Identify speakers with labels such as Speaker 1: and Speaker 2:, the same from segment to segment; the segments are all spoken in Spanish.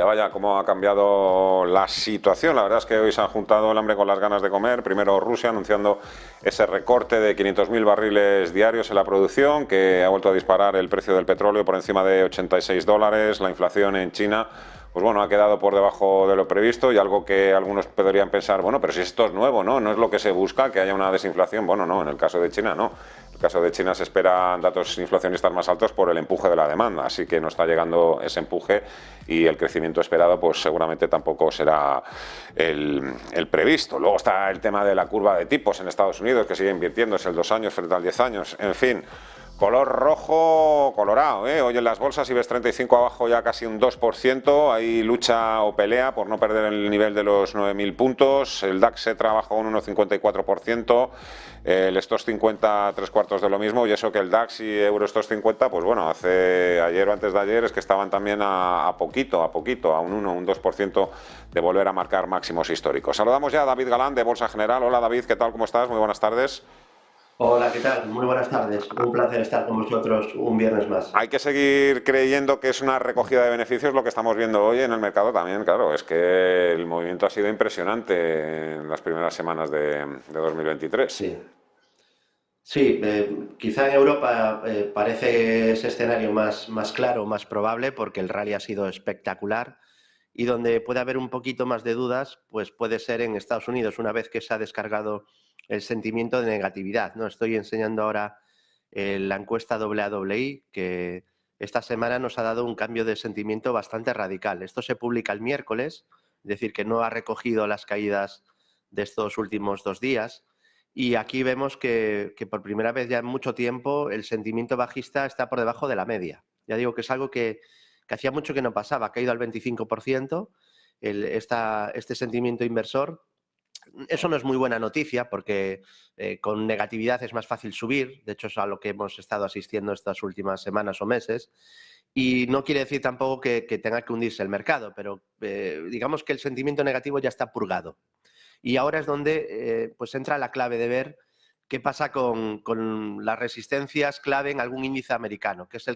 Speaker 1: Vaya, vaya, cómo ha cambiado la situación. La verdad es que hoy se han juntado el hambre con las ganas de comer. Primero Rusia anunciando ese recorte de 500.000 barriles diarios en la producción, que ha vuelto a disparar el precio del petróleo por encima de $86. La inflación en China, pues bueno, ha quedado por debajo de lo previsto, y algo que algunos podrían pensar, bueno, pero si esto es nuevo, ¿no? No es lo que se busca, que haya una desinflación. Bueno, no, en el caso de China no. En el caso de China se esperan datos inflacionistas más altos por el empuje de la demanda, así que no está llegando ese empuje, y el crecimiento esperado pues seguramente tampoco será el previsto. Luego está el tema de la curva de tipos en Estados Unidos, que sigue invirtiéndose el 2 años frente al 10 años, en fin. Color rojo colorado, ¿eh? Hoy en las bolsas IBEX 35 abajo ya casi un 2%, hay lucha o pelea por no perder el nivel de los 9.000 puntos, el DAX se trabaja un 1,54%, el Stoxx 50 tres cuartos de lo mismo, y eso que el DAX y Euro Stoxx 50, pues bueno, hace ayer o antes de ayer es que estaban también a poquito, a un 1, un 2% de volver a marcar máximos históricos. Saludamos ya a David Galán de Bolsa General. Hola David, ¿qué tal? ¿Cómo estás? Muy buenas tardes.
Speaker 2: Hola, ¿qué tal? Muy buenas tardes. Un placer estar con vosotros un viernes más.
Speaker 1: Hay que seguir creyendo que es una recogida de beneficios lo que estamos viendo hoy en el mercado también. Claro, es que el movimiento ha sido impresionante en las primeras semanas de 2023.
Speaker 2: Sí, sí, quizá en Europa parece ese escenario más claro, más probable, porque el rally ha sido espectacular, y donde puede haber un poquito más de dudas, pues puede ser en Estados Unidos, una vez que se ha descargado el sentimiento de negatividad, ¿no? Estoy enseñando ahora la encuesta AAI, que esta semana nos ha dado un cambio de sentimiento bastante radical. Esto se publica el miércoles, es decir, que no ha recogido las caídas de estos últimos 2 días. Y aquí vemos que por primera vez ya en mucho tiempo el sentimiento bajista está por debajo de la media. Ya digo que es algo que hacía mucho que no pasaba, ha caído al 25% este sentimiento inversor. Eso no es muy buena noticia porque con negatividad es más fácil subir, de hecho es a lo que hemos estado asistiendo estas últimas semanas o meses, y no quiere decir tampoco que tenga que hundirse el mercado, pero digamos que el sentimiento negativo ya está purgado. Y ahora es donde pues entra la clave de ver qué pasa con las resistencias clave en algún índice americano, que es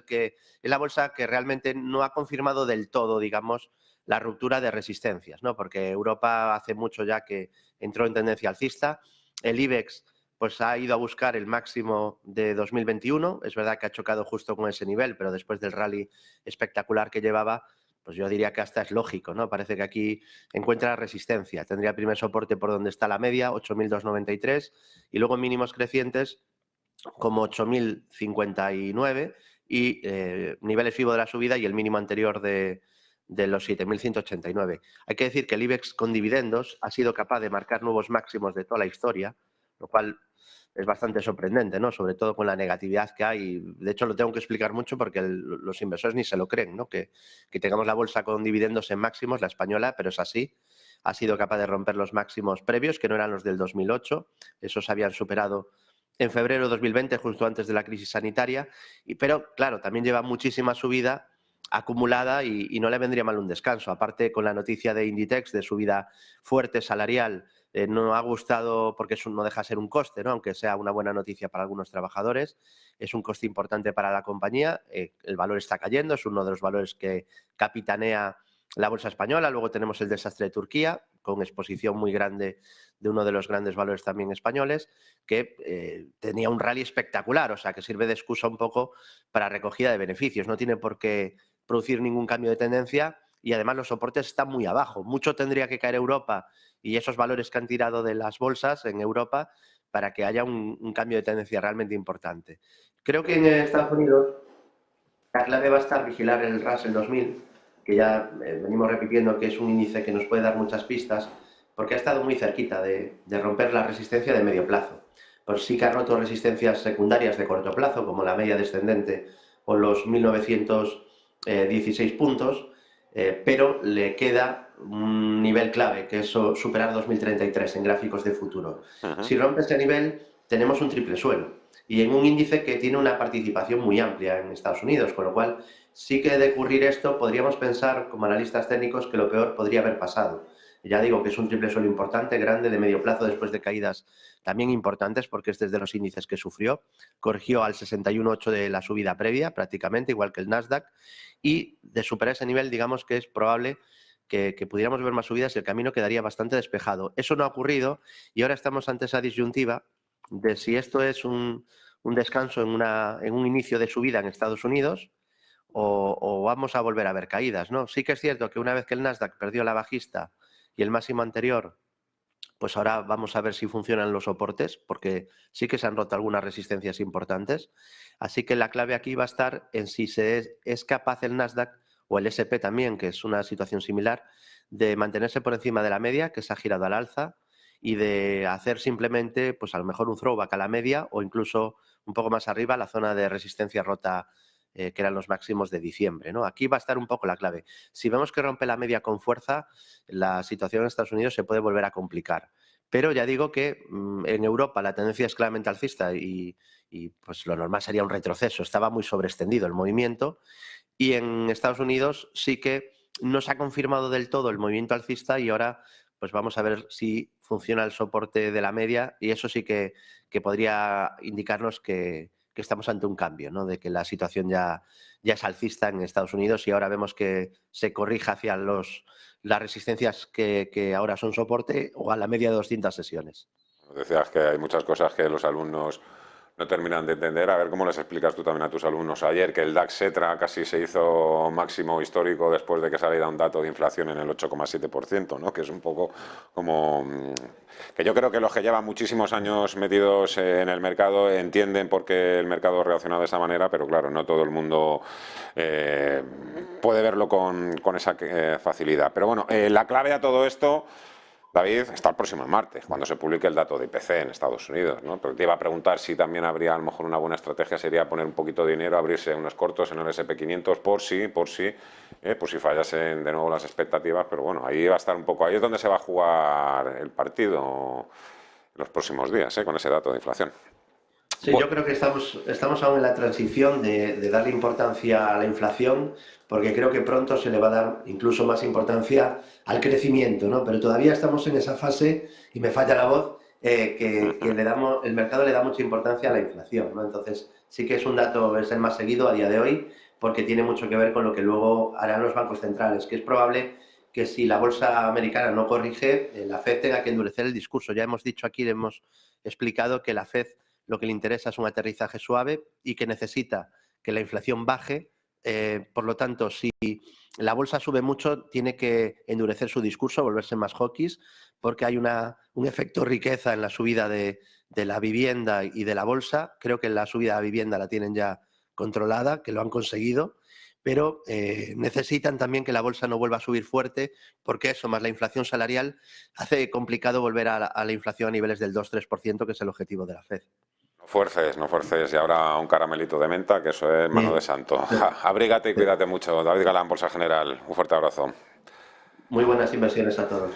Speaker 2: la bolsa que realmente no ha confirmado del todo, digamos, la ruptura de resistencias, ¿no? Porque Europa hace mucho ya que entró en tendencia alcista. El IBEX pues ha ido a buscar el máximo de 2021, es verdad que ha chocado justo con ese nivel, pero después del rally espectacular que llevaba, pues yo diría que hasta es lógico, ¿no? Parece que aquí encuentra resistencia. Tendría el primer soporte por donde está la media, 8.293, y luego mínimos crecientes como 8.059 y niveles FIBO de la subida y el mínimo anterior de los 7.189. Hay que decir que el IBEX con dividendos ha sido capaz de marcar nuevos máximos de toda la historia, lo cual es bastante sorprendente, ¿no? Sobre todo con la negatividad que hay. De hecho, lo tengo que explicar mucho porque los inversores ni se lo creen, ¿no? Que tengamos la bolsa con dividendos en máximos, la española, pero es así. Ha sido capaz de romper los máximos previos, que no eran los del 2008. Esos habían superado en febrero de 2020, justo antes de la crisis sanitaria. Pero, claro, también lleva muchísima subida acumulada y no le vendría mal un descanso. Aparte, con la noticia de Inditex de subida fuerte salarial, no ha gustado porque eso no deja de ser un coste, ¿no? Aunque sea una buena noticia para algunos trabajadores, es un coste importante para la compañía. El valor está cayendo, es uno de los valores que capitanea la bolsa española. Luego tenemos el desastre de Turquía, con exposición muy grande de uno de los grandes valores también españoles, que tenía un rally espectacular, o sea, que sirve de excusa un poco para recogida de beneficios. No tiene por qué producir ningún cambio de tendencia y además los soportes están muy abajo. Mucho tendría que caer Europa y esos valores que han tirado de las bolsas en Europa para que haya un cambio de tendencia realmente importante. Creo que en Estados Unidos la clave va a estar vigilar el Russell 2000, que ya venimos repitiendo que es un índice que nos puede dar muchas pistas, porque ha estado muy cerquita de romper la resistencia de medio plazo. Pues sí que ha roto resistencias secundarias de corto plazo, como la media descendente o los 1916 puntos, pero le queda un nivel clave, que es superar 2033 en gráficos de futuro.
Speaker 1: Uh-huh.
Speaker 2: Si rompe ese nivel, tenemos un triple suelo y en un índice que tiene una participación muy amplia en Estados Unidos, con lo cual sí que de ocurrir esto podríamos pensar como analistas técnicos que lo peor podría haber pasado. Ya digo que es un triple suelo importante, grande, de medio plazo, después de caídas también importantes, porque es desde los índices que sufrió. Corrigió al 61,8 de la subida previa, prácticamente, igual que el Nasdaq. Y de superar ese nivel, digamos que es probable que pudiéramos ver más subidas y el camino quedaría bastante despejado. Eso no ha ocurrido y ahora estamos ante esa disyuntiva de si esto es un descanso en un inicio de subida en Estados Unidos o vamos a volver a ver caídas, ¿no? Sí que es cierto que una vez que el Nasdaq perdió la bajista y el máximo anterior, pues ahora vamos a ver si funcionan los soportes, porque sí que se han roto algunas resistencias importantes. Así que la clave aquí va a estar en si es capaz el Nasdaq o el SP también, que es una situación similar, de mantenerse por encima de la media, que se ha girado al alza, y de hacer simplemente, pues a lo mejor un throwback a la media o incluso un poco más arriba, la zona de resistencia rota que eran los máximos de diciembre, ¿no? Aquí va a estar un poco la clave. Si vemos que rompe la media con fuerza, la situación en Estados Unidos se puede volver a complicar. Pero ya digo que en Europa la tendencia es claramente alcista y pues lo normal sería un retroceso. Estaba muy sobreextendido el movimiento y en Estados Unidos sí que no se ha confirmado del todo el movimiento alcista y ahora pues vamos a ver si funciona el soporte de la media y eso sí que podría indicarnos que estamos ante un cambio, ¿no? De que la situación ya es alcista en Estados Unidos y ahora vemos que se corrija hacia las resistencias que ahora son soporte o a la media de 200 sesiones.
Speaker 1: Decías que hay muchas cosas que los alumnos no terminan de entender. A ver cómo les explicas tú también a tus alumnos. Ayer que el DAX Setra casi se hizo máximo histórico después de que saliera un dato de inflación en el 8,7%, ¿no? Que es un poco como que yo creo que los que llevan muchísimos años metidos en el mercado entienden por qué el mercado reacciona de esa manera, pero claro, no todo el mundo puede verlo con esa facilidad. Pero bueno, la clave a todo esto, David, está el próximo martes, cuando se publique el dato de IPC en Estados Unidos, ¿no? Pero te iba a preguntar si también habría a lo mejor una buena estrategia, sería poner un poquito de dinero, abrirse unos cortos en el S&P 500 por si fallasen de nuevo las expectativas, pero bueno, ahí va a estar un poco, ahí es donde se va a jugar el partido en los próximos días, con ese dato de inflación.
Speaker 2: Sí, yo creo que estamos aún en la transición de darle importancia a la inflación, porque creo que pronto se le va a dar incluso más importancia al crecimiento, ¿no? Pero todavía estamos en esa fase, y me falla la voz, que el mercado le da mucha importancia a la inflación, ¿no? Entonces, sí que es un dato, es el más seguido a día de hoy, porque tiene mucho que ver con lo que luego harán los bancos centrales, que es probable que si la bolsa americana no corrige, la Fed tenga que endurecer el discurso. Ya hemos dicho aquí, hemos explicado que la Fed lo que le interesa es un aterrizaje suave y que necesita que la inflación baje. Por lo tanto, si la bolsa sube mucho, tiene que endurecer su discurso, volverse más hawkish, porque hay un efecto riqueza en la subida de la vivienda y de la bolsa. Creo que la subida de la vivienda la tienen ya controlada, que lo han conseguido, pero necesitan también que la bolsa no vuelva a subir fuerte, porque eso, más la inflación salarial, hace complicado volver a la inflación a niveles del 2-3%, que es el objetivo de la Fed.
Speaker 1: No fuerces, y ahora un caramelito de menta, que eso es mano de santo. Abrígate y cuídate mucho. David Galán, Bolsa General. Un fuerte abrazo.
Speaker 2: Muy buenas inversiones a todos.